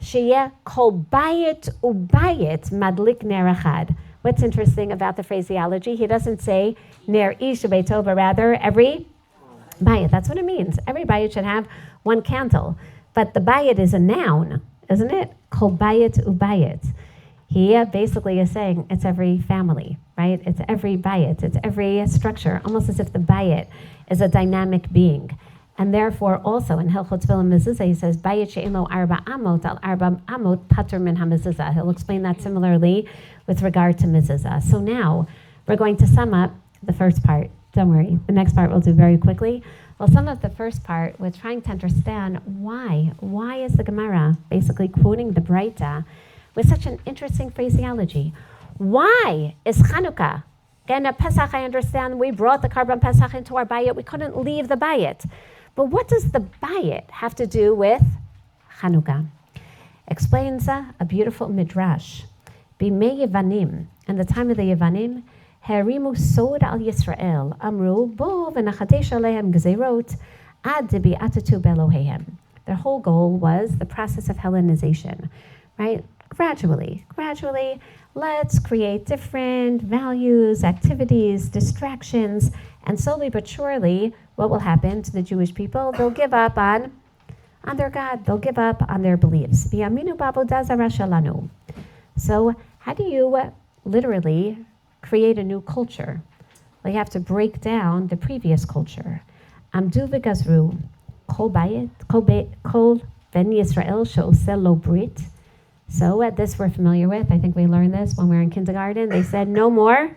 sheyeh kol bayit ubayit madlik ner echad. What's interesting about the phraseology, he doesn't say ner ish ubeito, but rather every bayit. That's what it means. Every bayit should have one candle. But the bayit is a noun, isn't it? Kol bayit ubayit. He basically is saying it's every family, right? It's every bayit, it's every structure, almost as if the bayit is a dynamic being. And therefore also in Hilchot Tefillah Mezuzah, he says, bayit she'ein lo arba amot al arba amot patur min hamezuzah. He'll explain that similarly with regard to mezuzah. So now we're going to sum up the first part. Don't worry, the next part we'll do very quickly. We'll sum up the first part with trying to understand why is the Gemara basically quoting the Breita with such an interesting phraseology. Why is Chanukah Again, at Pesach, I understand we brought the Karban Pesach into our bayit. We couldn't leave the bayit. But what does the bayit have to do with Chanukah? Explains a beautiful midrash. Bimei Yevanim, in the time of the Yevanim, Harimu sod al Yisrael, Amru, bo v'nachadesh alehem gezerot, ad debi'atatu belohehem. Their whole goal was the process of Hellenization, right? Gradually, let's create different values, activities, distractions, and slowly but surely, what will happen to the Jewish people? They'll give up on their God. They'll give up on their beliefs. V'yaminu b'avodah zarah shelanu. So how do you literally create a new culture? Well, you have to break down the previous culture. Amdu v'gazru kol bayit, kol ben Yisrael she'oseh lo brit. So this we're familiar with. I think we learned this when we were in kindergarten. They said no more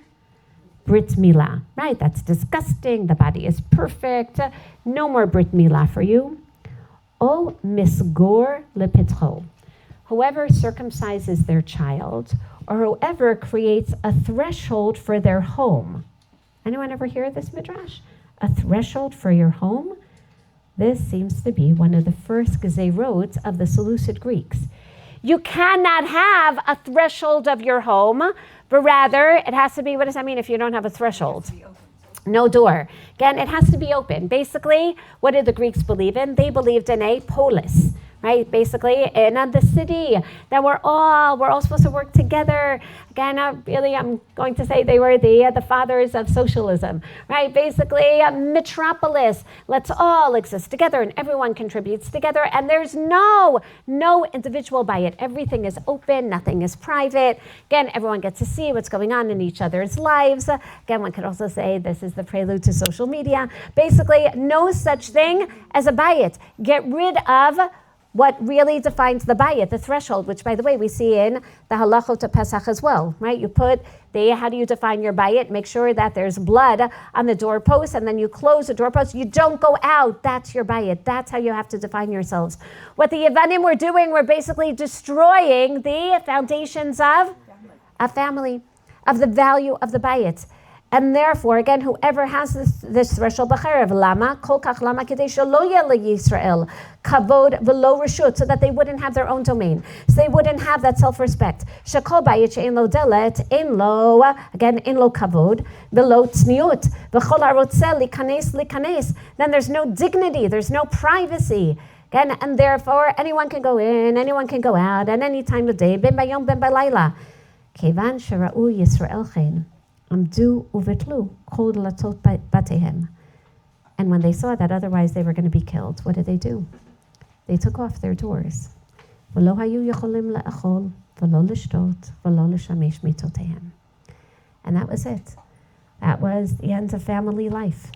Brit Milah. Right, that's disgusting. The body is perfect. No more Brit Milah for you. O misgor lepitcho. Whoever circumcises their child, or whoever creates a threshold for their home. Anyone ever hear this midrash? A threshold for your home? This seems to be one of the first gezerot of the Seleucid Greeks. You cannot have a threshold of your home, but rather it has to be, what does that mean if you don't have a threshold? No door. Again, it has to be open. Basically, what did the Greeks believe in? They believed in a polis, right? Basically, in the city, that we're all supposed to work together. Again, I'm going to say they were the fathers of socialism, right? Basically, a metropolis. Let's all exist together, and everyone contributes together, and there's no individual by it. Everything is open, nothing is private. Again, everyone gets to see what's going on in each other's lives. Again, one could also say this is the prelude to social media. Basically, no such thing as a bayit. Get rid of what really defines the bayit, the threshold, which, by the way, we see in the halachot of Pesach as well, right? You put how do you define your bayit? Make sure that there's blood on the doorpost, and then you close the doorpost. You don't go out. That's your bayit. That's how you have to define yourselves. What the Yevanim were doing, were basically destroying the foundations of a family, of the value of the bayit. And therefore, again, whoever has this threshold, b'charev, lama, kol kach lama, kedei shelo yeh Yisrael, kavod v'lo reshut, so that they wouldn't have their own domain, so they wouldn't have that self-respect. Shekol bayit she'en lo delet, en lo kavod, v'lo tzniut, v'chol harotzeh likanes. Then there's no dignity, there's no privacy. Again, and therefore, anyone can go in, anyone can go out, at any time of day, ben bayom, ben balayla. Kevan shera'u Yisrael chen. Amdu uvitlu kol latot batehem. And when they saw that otherwise they were going to be killed, what did they do? They took off their doors. V'lo hayu yecholim la'achol, v'lo lishtot, v'lo lishamesh mitotehem. And that was it. That was the end of family life.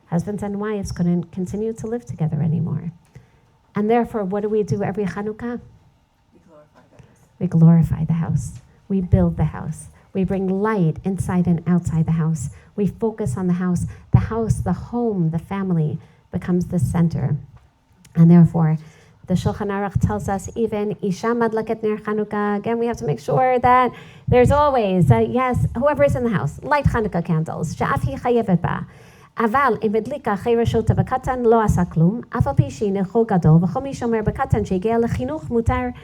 Husbands and wives couldn't continue to live together anymore. And therefore, what do we do every Chanukah? We glorify the house. We build the house. We bring light inside and outside the house. We focus on the house. The house, the home, the family becomes the center. And therefore, the Shulchan Aruch tells us, even Isha Madlaket Ner Chanukah, again, we have to make sure that there's always, whoever is in the house, light Chanukah candles. She'af hi chayevet ba. Aval im medlika achei reshot v'katan lo asa klum, af al pi she'inecho gadol, v'chol mi shomer b'katan she'egi'a lechinuch mutar.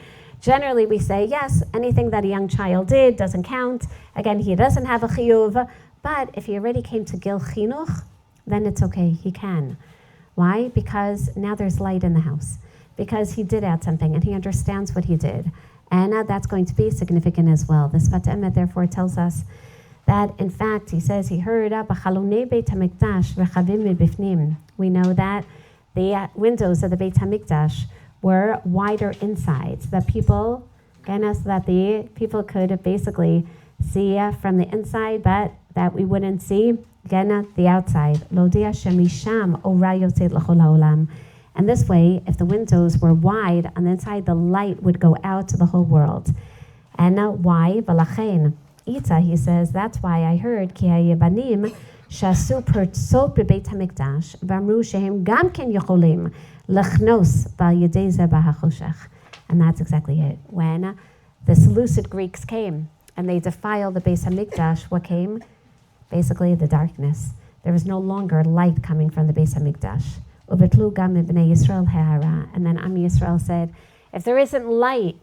Generally, we say, yes, anything that a young child did doesn't count. Again, he doesn't have a chiyuv. But if he already came to gil chinuch, then it's okay, he can. Why? Because now there's light in the house. Because he did add something, and he understands what he did. And that's going to be significant as well. The Sfat Emet, therefore, tells us that, in fact, he says he heard, we know that the windows of the Beit HaMikdash were wider inside, so that people could basically see from the inside, but that we wouldn't see the outside. And this way, if the windows were wide on the inside, the light would go out to the whole world. And why? Ita, he says, that's why I heard ki hayevanim shasu pertzot bebeit hamikdash v'amru shehem gam ken yocholim lechnos bal yedei zeh b'hachoshech. And that's exactly it. When the Seleucid Greeks came and they defiled the Beis Hamikdash, what came? basically the darkness. There was no longer light coming from the Beis Hamikdash. Uvitlu gam ibnei Yisrael ha'ara. And then Am Yisrael said, if there isn't light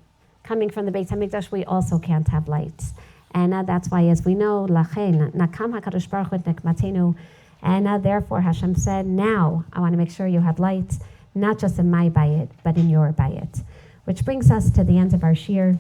coming from the Beis Hamikdash, we also can't have lights. And that's why, as we know, Lachen, Nakam HaKadosh Baruch Hu Nekmatenu. And therefore Hashem said, now I want to make sure you have lights, not just in my bayit, but in your bayit. Which brings us to the end of our shir.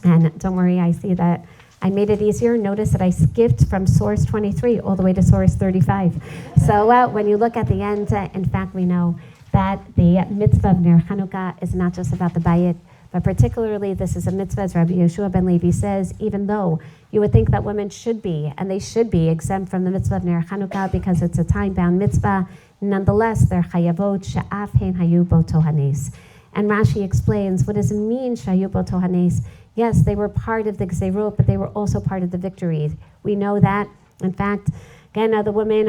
And don't worry, I see that I made it easier. Notice that I skipped from source 23 all the way to source 35. So when you look at the end, in fact, we know that the mitzvah of Ner Chanukah is not just about the bayit, but particularly this is a mitzvah, as Rabbi Yeshua ben Levi says, even though you would think that women should be, and they should be, exempt from the mitzvah of Ner Chanukah because it's a time-bound mitzvah, nonetheless, they're chayavot she'af hein hayu bo tohanes. And Rashi explains, what does it mean, shayu bo tohanes? Yes, they were part of the gzerot, but they were also part of the victory. We know that. In fact, again, the women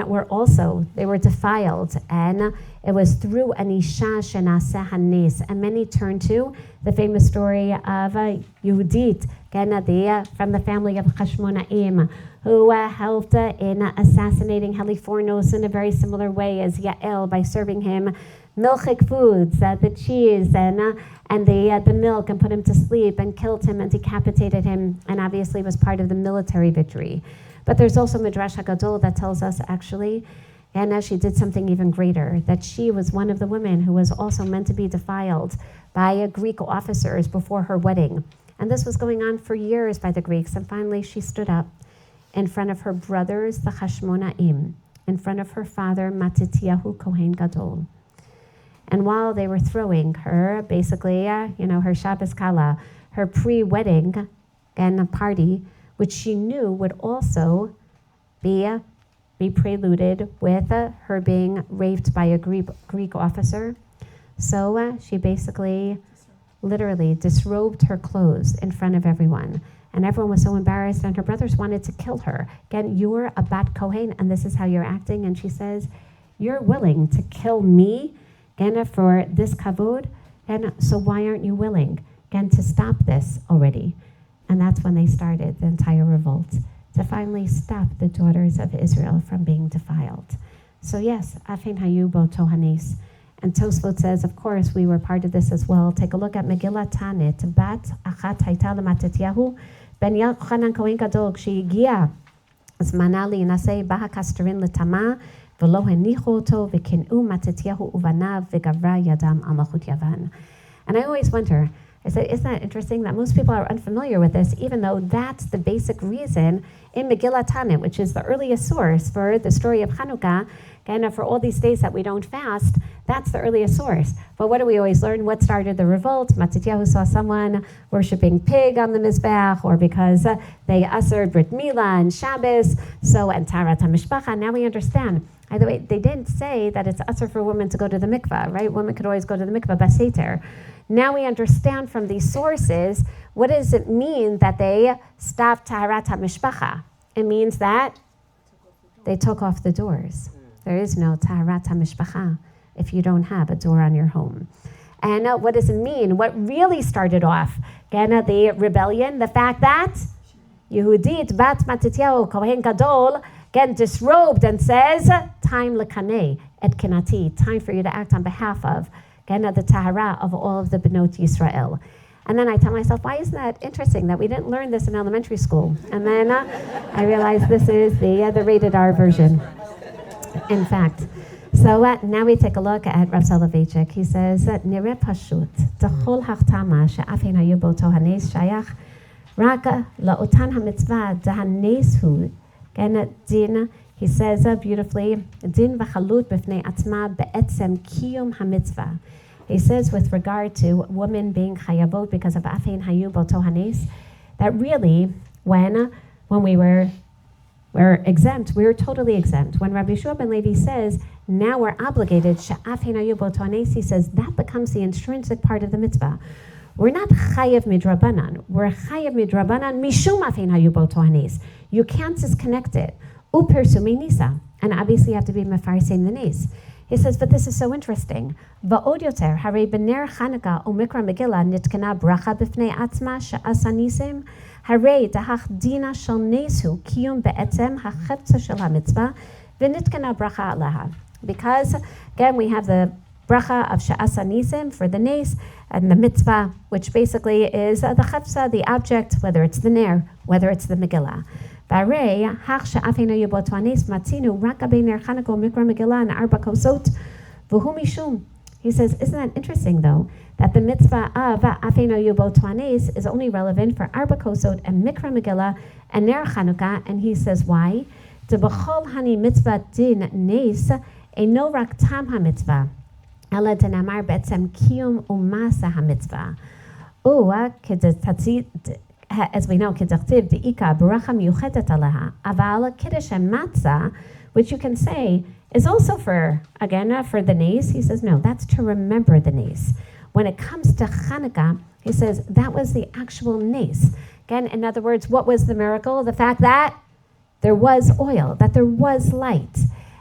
they were defiled, and it was through an isha shenaseh hanes. And many turn to the famous story of Yehudit, from the family of Chashmonaim, who helped in assassinating Halifornos in a very similar way as Yael by serving him milchik foods, the cheese and the milk, and put him to sleep and killed him and decapitated him, and obviously was part of the military victory. But there's also Midrash HaGadol that tells us actually, Anna, she did something even greater, that she was one of the women who was also meant to be defiled by Greek officers before her wedding. And this was going on for years by the Greeks, and finally she stood up in front of her brothers, the Chashmonaim, in front of her father, Matityahu Kohen Gadol. And while they were throwing her, basically, her Shabbos Kala, her pre-wedding and party, which she knew would also be preluded with her being raped by a Greek officer. So she basically, literally disrobed her clothes in front of everyone. And everyone was so embarrassed, and her brothers wanted to kill her. Again, you're a Bat Kohen, and this is how you're acting. And she says, you're willing to kill me, again, for this kavod, and so why aren't you willing, again, to stop this already? And that's when they started the entire revolt, to finally stop the daughters of Israel from being defiled. So yes, Afin Hayu Bo Tohanes. And Tosfot says, of course, we were part of this as well. Take a look at Megillah Tanit. Bat Achat Haita L'Matetyahu Ben Yochanan Kohen Gadol Kshigia Zmana Li'nasei Baha Kasterin L'Tama V'lo Henichu Oto V'kin'u Matetyahu Uvanav V'gavra Yadam Al Malchut Yavan. And I always wonder, I said, isn't that interesting that most people are unfamiliar with this, even though that's the basic reason in Megillah Tanit, which is the earliest source for the story of Hanukkah, and for all these days that we don't fast, that's the earliest source. But what do we always learn? What started the revolt? Matityahu saw someone worshiping pig on the Mizbeach, or because they ushered Brit Milah and Shabbos, and Tarat HaMishpacha. Now we understand. By the way, they didn't say that it's usher for women to go to the mikvah, right? Women could always go to the mikvah, baseter. Now we understand from these sources, what does it mean that they stopped Taharat HaMishpacha? It means that they took off the doors. There is no Taharat HaMishpacha if you don't have a door on your home. And what does it mean? What really started off, again, the rebellion, the fact that Yehudit Bat Matityahu Kohen Gadol, again, disrobed and says, time lekaneh et kinati, time for you to act on behalf of, again, the tahara of all of the Benot Yisrael. And then I tell myself, why isn't that interesting that we didn't learn this in elementary school? And then I realized this is the rated R version, in fact. So now we take a look at Rav Soloveitchik. He says, Nire pashut, dechol hachtama she'afin hayu bo tohanes shayach, raka la'otan hamitzvah dahanes hu, again, din, he says beautifully, din v'chalut b'fnei atzma be'etzem kiyum hamitzvah. He says with regard to women being chayavot because of afin hayu bo tohanes, that really when we were exempt, we were totally exempt. When Rabbi Yeshua ben Levi says, now we're obligated, she'afin hayu bo tohanes, he says that becomes the intrinsic part of the mitzvah. We're not chayav midrabanan. We're chayav midrabanan mishum afin hayu bo tohanes. You can't disconnect it. Upersumi nisa. And obviously you have to be mefarsim the nes. He says, but this is so interesting. Va'od yoter, harei b'ner Chanukah u'mikra Megillah nitkana bracha b'fnei atzma she'asa nisim, harei dahach dina shel nes hu kiyum be'etzem hacheptza shel hamitzvah v'nitkana bracha aleha. Because, again, we have the bracha of she'asa nisim for the nes, and the mitzvah, which basically is the chepsa, the object, whether it's the ner, whether it's the Megillah. V'arei hach she'afenu yubot hanes matzinu rak abei ner Chanukah u'mikra Megillah and arba kosot v'hu mishum. He says, isn't that interesting, though, that the mitzvah of afenu yubot hanes is only relevant for arba kosot and mikra Megillah and ner Chanukah, and he says, why? T'bechol hani mitzvah din nes eino rak tam ha-mitzvah ela denamar betzem kiyum umasa ha-mitzvah. As we know, kedachtiv deika baracha miyuchetet aleha aval kiddush and matzah, which you can say is also for, again, for the nes. He says, no, that's to remember the nes. When it comes to Chanukah, he says, that was the actual nes. Again, in other words, what was the miracle? The fact that there was oil, that there was light.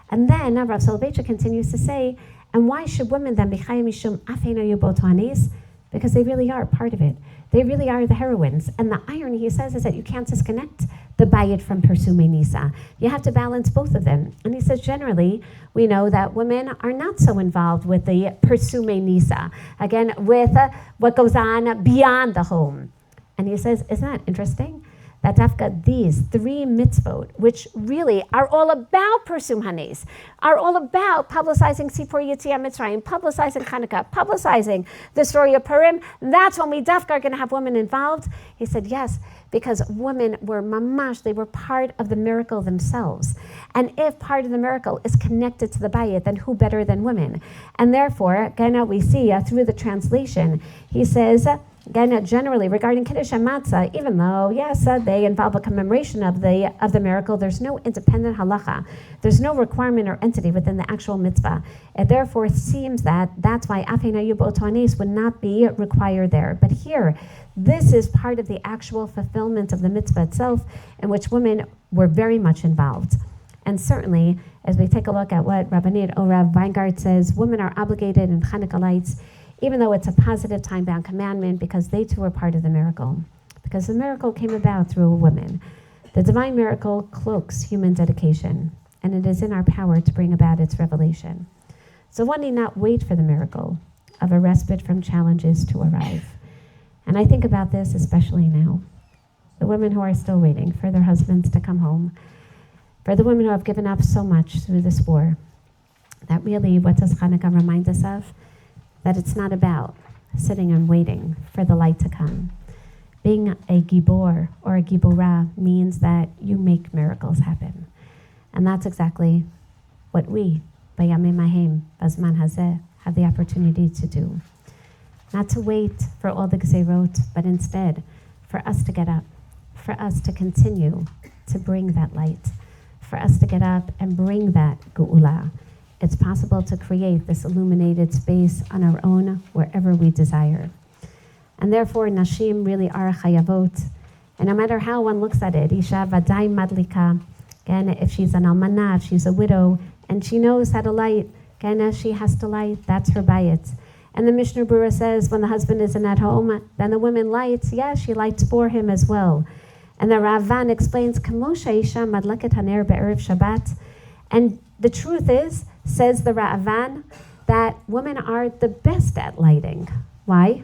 And then Rav Soloveitchik continues to say, and why should women then be chayim mishum afenu yubot hanes? Because they really are part of it. They really are the heroines. And the irony, he says, is that you can't disconnect the bayit from Persume Nisa. You have to balance both of them. And he says, generally, we know that women are not so involved with the Persume Nisa. Again, with what goes on beyond the home. And he says, isn't that interesting? That Dafka, these three mitzvot, which really are all about Persum Hanes, are all about publicizing Sipur Yetziat Mitzrayim, publicizing Chanukah, publicizing the story of Purim. That's when we Dafka are going to have women involved. He said, yes, because women were mamash, they were part of the miracle themselves. And if part of the miracle is connected to the bayit, then who better than women? And therefore, again, we see through the translation, he says, again, generally regarding Kiddush and Matzah, even though, yes, they involve a commemoration of the miracle, there's no independent halacha. There's no requirement or entity within the actual mitzvah. It therefore seems that that's why Afena Yubot Hanes would not be required there. But here, this is part of the actual fulfillment of the mitzvah itself, in which women were very much involved. And certainly, as we take a look at what Rabbanit Orav Weingart says, women are obligated in Chanukah lights, even though it's a positive time-bound commandment, because they too are part of the miracle. Because the miracle came about through a woman. The divine miracle cloaks human dedication, and it is in our power to bring about its revelation. So one need not wait for the miracle of a respite from challenges to arrive. And I think about this especially now. The women who are still waiting for their husbands to come home, for the women who have given up so much through this war, that really, what does Chanukah remind us of? That it's not about sitting and waiting for the light to come. Being a gibor or a giborah means that you make miracles happen. And that's exactly what we, Bayamim Mahim, Bazman Hazeh, have the opportunity to do. Not to wait for all the gzerot, but instead for us to get up, for us to continue to bring that light, for us to get up and bring that geula. It's possible to create this illuminated space on our own wherever we desire. And therefore, Nashim really are chayavot. And no matter how one looks at it, Isha vadai madlika, again, if she's an almanah, if she's a widow, and she knows how to light, again, she has to light, that's her bayit. And the Mishnah Berurah says, when the husband isn't at home, then the woman lights, she lights for him as well. And the Ravan explains, Kamosha Isha madlaket haner be'erev Shabbat. And the truth is, says the Ra'avan, that women are the best at lighting. Why?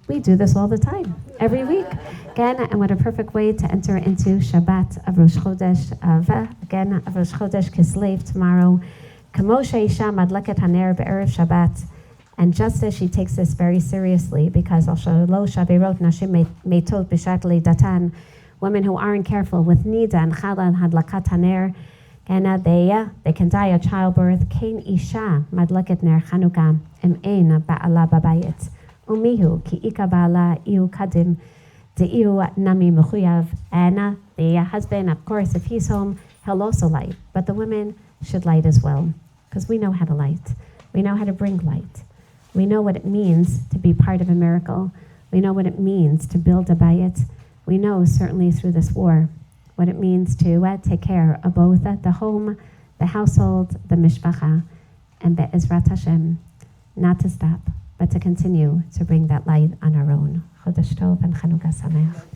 We do this all the time, every week. Again, and what a perfect way to enter into Shabbat of Rosh Chodesh, of Rosh Chodesh Kislev tomorrow. Kamosha Isha madlaket haner be'erev Shabbat. And just as she takes this very seriously, because lo shaberot nashim meitot b'shat leidatan, women who aren't careful with nida and chala and hadlakat haner, and they can die at childbirth. Kain isha madlaket ner Chanukah ein ba'ala babayit umihu ki ika ba'ala iu kadim de'iu nami mechuyav. And the husband, of course, if he's home, he'll also light. But the women should light as well, because we know how to light. We know how to bring light. We know what it means to be part of a miracle. We know what it means to build a bayit. We know, certainly through this war, what it means to take care of both the home, the household, the mishpacha. and Be'ezrat Hashem, not to stop, but to continue to bring that light on our own. Chodesh Tov and Chanukah Sameach.